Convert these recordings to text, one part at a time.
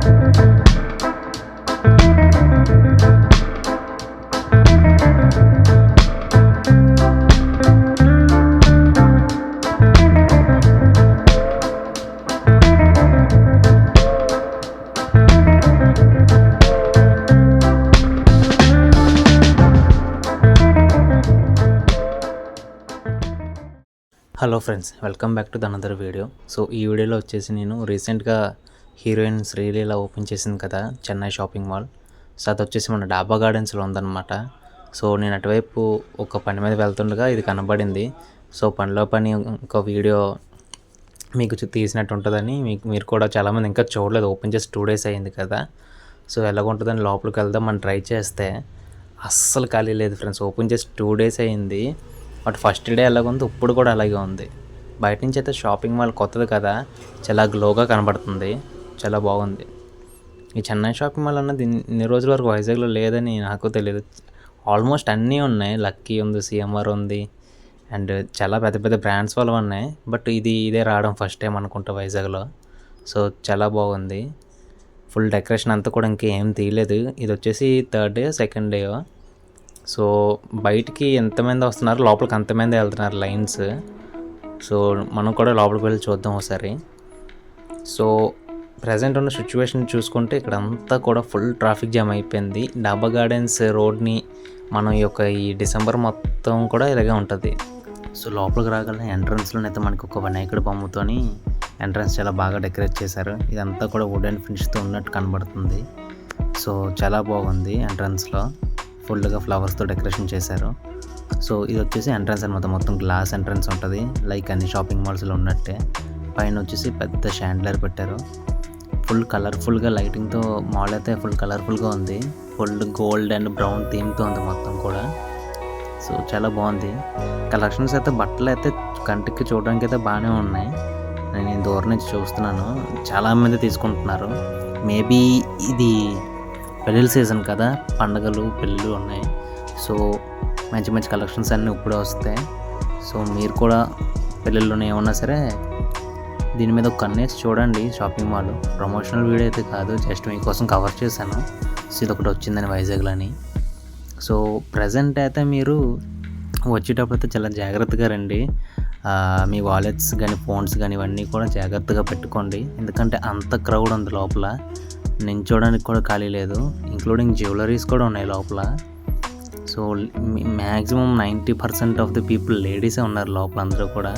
Hello friends, welcome back to the another video. So ఈ వీడియోలో వచ్చేసి నేను రీసెంట్గా హీరోయిన్ శ్రీలీల ఓపెన్ చేసింది కదా చెన్నై షాపింగ్ మాల్. సో అది వచ్చేసి మన డాబా గార్డెన్స్లో ఉందన్నమాట. సో నేను అటువైపు ఒక పని మీద వెళ్తుండగా ఇది కనబడింది. సో పనిలో పని ఇంకో వీడియో మీకు తీసినట్టు ఉంటుందని మీరు కూడా చాలామంది ఇంకా చూడలేదు. ఓపెన్ చేసి 2 days అయింది కదా. సో ఎలాగుంటుందని లోపలికి వెళ్దాం మనం ట్రై చేస్తే అస్సలు ఖాళీ లేదు ఫ్రెండ్స్. ఓపెన్ చేసి 2 days అయింది. బట్ ఫస్ట్ డే ఎలాగుంది ఇప్పుడు కూడా అలాగే ఉంది. బయట నుంచి అయితే షాపింగ్ మాల్ కొత్తది కదా, చాలా గ్లోగా కనబడుతుంది, చాలా బాగుంది. ఈ చెన్నై షాపింగ్ మాల్ అన్నది ఇన్ని రోజుల వరకు వైజాగ్లో లేదని నాకు తెలియదు. ఆల్మోస్ట్ అన్నీ ఉన్నాయి. లక్కీ ఉంది, సిఎంఆర్ ఉంది, అండ్ చాలా పెద్ద పెద్ద బ్రాండ్స్ వాళ్ళు ఉన్నాయి. బట్ ఇదే రావడం ఫస్ట్ టైం అనుకుంటా వైజాగ్లో. సో చాలా బాగుంది. ఫుల్ డెకరేషన్ అంతా కూడా ఇంకేం తీయలేదు. ఇది వచ్చేసి 3rd day 2nd day. So బయటికి ఎంతమంది వస్తున్నారు, లోపలికి అంతమంది వెళ్తున్నారు లైన్స్. సో మనం కూడా లోపలికి వెళ్ళి చూద్దాం ఒకసారి. సో ప్రజెంట్ ఉన్న సిచ్యువేషన్ చూసుకుంటే ఇక్కడ అంతా కూడా ఫుల్ ట్రాఫిక్ జామ్ అయిపోయింది. డాబా గార్డెన్స్ రోడ్ని మనం ఈ డిసెంబర్ మొత్తం కూడా ఇలాగే ఉంటుంది. సో లోపలికి రాగల ఎంట్రన్స్లోనైతే మనకి ఒక వినాయకుడి బొమ్మతోని ఎంట్రన్స్ చాలా బాగా డెకరేట్ చేశారు. ఇదంతా కూడా వుడ్ అండ్ ఫినిష్తో ఉన్నట్టు కనబడుతుంది. సో చాలా బాగుంది. ఎంట్రన్స్లో ఫుల్గా ఫ్లవర్స్తో డెకరేషన్ చేశారు. సో ఇది వచ్చేసి ఎంట్రన్స్ అనమాట. మొత్తం గ్లాస్ ఎంట్రన్స్ ఉంటుంది, లైక్ అన్ని షాపింగ్ మాల్స్లో ఉన్నట్టే. పైన వచ్చేసి పెద్ద షాండ్లర్ పెట్టారు. ఫుల్ కలర్ఫుల్గా లైటింగ్తో మాల్ అయితే ఫుల్ కలర్ఫుల్గా ఉంది. ఫుల్ గోల్డ్ అండ్ బ్రౌన్ థీమ్తో ఉంది మొత్తం కూడా. సో చాలా బాగుంది. కలెక్షన్స్ అయితే బట్టలు అయితే కంటికి చూడడానికి అయితే బాగానే ఉన్నాయి. నేను దూరం నుంచి చూస్తున్నాను, చాలామంది తీసుకుంటున్నారు. మేబీ ఇది పెళ్ళిళ్ళ సీజన్ కదా, పండగలు పెళ్ళిళ్ళు ఉన్నాయి. సో మంచి మంచి కలెక్షన్స్ అన్నీ ఇప్పుడే వస్తాయి. సో మీరు కూడా పెళ్ళిళ్ళలోనే ఏమన్నా సరే దీని మీద ఒక కన్నేసి చూడండి. షాపింగ్ మాల్ ప్రమోషనల్ వీడియో అయితే కాదు, జస్ట్ మీకోసం కవర్ చేశాను. సో ఇది ఒకటి వచ్చిందని వైజాగ్లోని. సో ప్రజెంట్ అయితే మీరు వచ్చేటప్పుడు అయితే చాలా జాగ్రత్తగా రండి. మీ వాలెట్స్ కానీ ఫోన్స్ కానీ ఇవన్నీ కూడా జాగ్రత్తగా పెట్టుకోండి. ఎందుకంటే అంత క్రౌడ్ ఉంది లోపల, నించోడానికి కూడా ఖాళీ లేదు. ఇంక్లూడింగ్ జ్యువెలరీస్ కూడా ఉన్నాయి లోపల. So maximum 90% of the people లేడీసే ఉన్నారు లోపల అందరూ కూడా.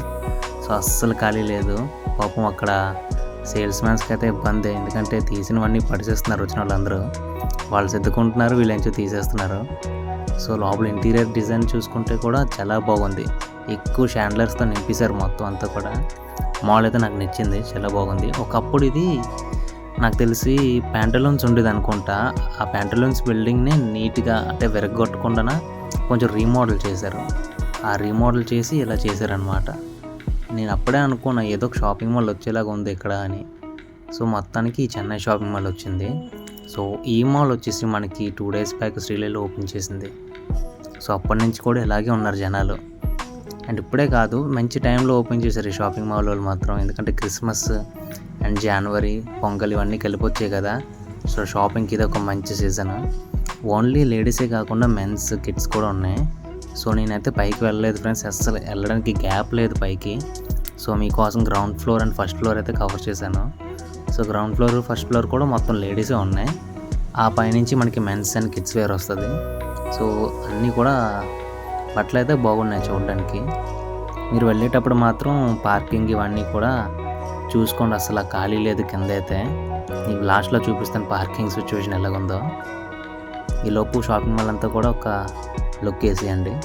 సో అస్సలు ఖాళీ లేదు. పాపం అక్కడ సేల్స్ మ్యాన్స్కి అయితే ఇబ్బంది, ఎందుకంటే తీసినవన్నీ పడిచేస్తున్నారు వచ్చిన వాళ్ళందరూ. వాళ్ళు సర్దుకుంటున్నారు, వీళ్ళంచో తీసేస్తున్నారు. సో లోపల ఇంటీరియర్ డిజైన్ చూసుకుంటే కూడా చాలా బాగుంది. ఎక్కువ షాండ్లర్స్తో నింపేశారు మొత్తం అంతా కూడా. మాల్ అయితే నాకు నచ్చింది, చాలా బాగుంది. ఒకప్పుడు ఇది నాకు తెలిసి ప్యాంటలూన్స్ ఉండేది అనుకుంటా. ఆ ప్యాంటలూన్స్ బిల్డింగ్ని నీట్గా అంటే విరగొట్టకుండా కొంచెం రీమోడల్ చేశారు. ఆ రీమోడల్ చేసి ఇలా చేశారనమాట. నేను అప్పుడే అనుకున్నా ఏదో ఒక షాపింగ్ మాల్ వచ్చేలాగా ఉంది ఇక్కడ అని. సో మొత్తానికి ఈ చెన్నై షాపింగ్ మాల్ వచ్చింది. సో ఈ మాల్ వచ్చేసి మనకి 2 days బ్యాక్ శ్రీలీల ఓపెన్ చేసింది. సో అప్పటి నుంచి కూడా ఇలాగే ఉన్నారు జనాలు. అండ్ ఇప్పుడే కాదు, మంచి టైంలో ఓపెన్ చేశారు ఈ షాపింగ్ మాల్ వాళ్ళు మాత్రం. ఎందుకంటే క్రిస్మస్ అండ్ జనవరి, పొంగల్ ఇవన్నీ కలిపొచ్చాయి కదా. సో షాపింగ్కి ఇది ఒక మంచి సీజన్. ఓన్లీ లేడీసే కాకుండా మెన్స్, కిడ్స్ కూడా ఉన్నాయి. సో నేనైతే పైకి వెళ్ళలేదు ఫ్రెండ్స్, అస్సలు వెళ్ళడానికి గ్యాప్ లేదు పైకి. సో మీకోసం ground floor and first floor అయితే కవర్ చేశాను. So ground floor, first floor కూడా మొత్తం లేడీసే ఉన్నాయి. ఆ పైనుంచి మనకి మెన్స్ అండ్ కిడ్స్ వేర్ వస్తుంది. సో అన్నీ కూడా బట్టలు అయితే బాగున్నాయి చూడడానికి. మీరు వెళ్ళేటప్పుడు మాత్రం పార్కింగ్ ఇవన్నీ కూడా చూసుకోండి, అసలు ఖాళీ లేదు కింద అయితే. మీకు లాస్ట్లో చూపిస్తాను పార్కింగ్ సిచ్యువేషన్ ఎలాగుందో. ఈలోపు షాపింగ్ మాల్ అంతా కూడా ఒక లుక్ వేసేయండి.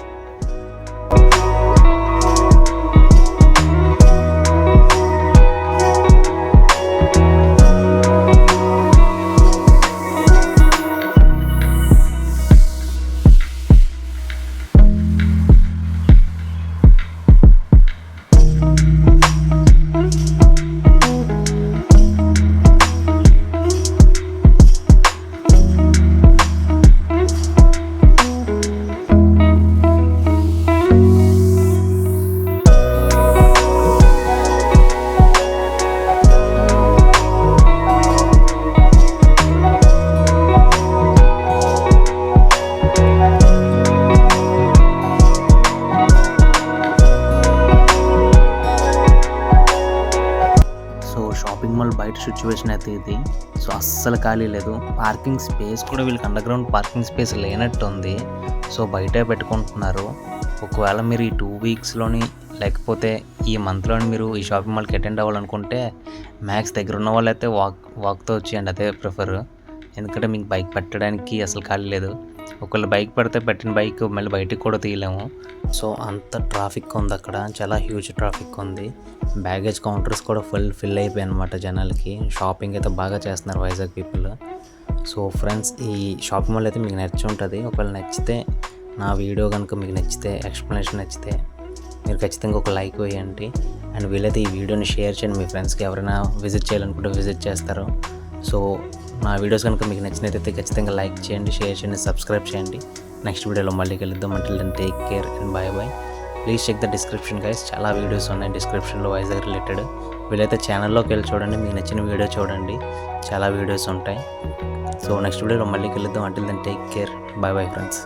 సో షాపింగ్ మాల్ బయట సిచ్యువేషన్ అయితే ఇది. సో అస్సలు ఖాళీ లేదు. పార్కింగ్ స్పేస్ కూడా వీళ్ళకి అండర్గ్రౌండ్ పార్కింగ్ స్పేస్ లేనట్టు ఉంది. సో బయటే పెట్టుకుంటున్నారు. ఒకవేళ మీరు ఈ 2 వీక్స్లోని లేకపోతే ఈ మంత్లోని మీరు ఈ షాపింగ్ మాల్కి అటెండ్ అవ్వాలనుకుంటే మ్యాక్స్ దగ్గర ఉన్న వాళ్ళు అయితే వాక్తో వచ్చేయండి, అదే ప్రిఫర్. ఎందుకంటే మీకు బైక్ పెట్టడానికి అసలు ఖాళీ లేదు. ఒకవేళ బైక్ పెడితే పెట్టిన బైక్ మళ్ళీ బయటికి కూడా తీయలేము. సో అంత ట్రాఫిక్ ఉంది అక్కడ, చాలా హ్యూజ్ ట్రాఫిక్ ఉంది. బ్యాగేజ్ కౌంటర్స్ కూడా ఫిల్ అయిపోయాయి అనమాట జనాలకి. షాపింగ్ అయితే బాగా చేస్తున్నారు వైజాగ్ పీపుల్. సో ఫ్రెండ్స్, ఈ షాపింగ్ మాల్ అయితే మీకు నచ్చి ఉంటుంది. ఒకవేళ నచ్చితే, నా వీడియో కనుక మీకు నచ్చితే, ఎక్స్ప్లెనేషన్ నచ్చితే మీరు ఖచ్చితంగా ఒక లైక్ వేయండి. అండ్ వీలైతే ఈ వీడియోని షేర్ చేయండి మీ ఫ్రెండ్స్కి. ఎవరైనా విజిట్ చేయాలనుకుంటే విజిట్ చేస్తారు. సో నా వీడియోస్ కనుక మీకు నచ్చినట్టయితే ఖచ్చితంగా లైక్ చేయండి, షేర్ చేయండి, సబ్స్క్రైబ్ చేయండి. నెక్స్ట్ వీడియోలో మళ్ళీ కలుద్దాం. Until then take care and bye bye. Please check the description guys, చాలా వీడియోస్ ఉన్నాయి డిస్క్రిప్షన్లో వైజాగ్ రిలేటెడ్. వీలైతే ఛానల్లోకి వెళ్ళి చూడండి, మీకు నచ్చిన వీడియో చూడండి, చాలా వీడియోస్ ఉంటాయి. సో నెక్స్ట్ వీడియోలో మళ్ళీ కలుద్దాం. Until then take care, bye bye friends.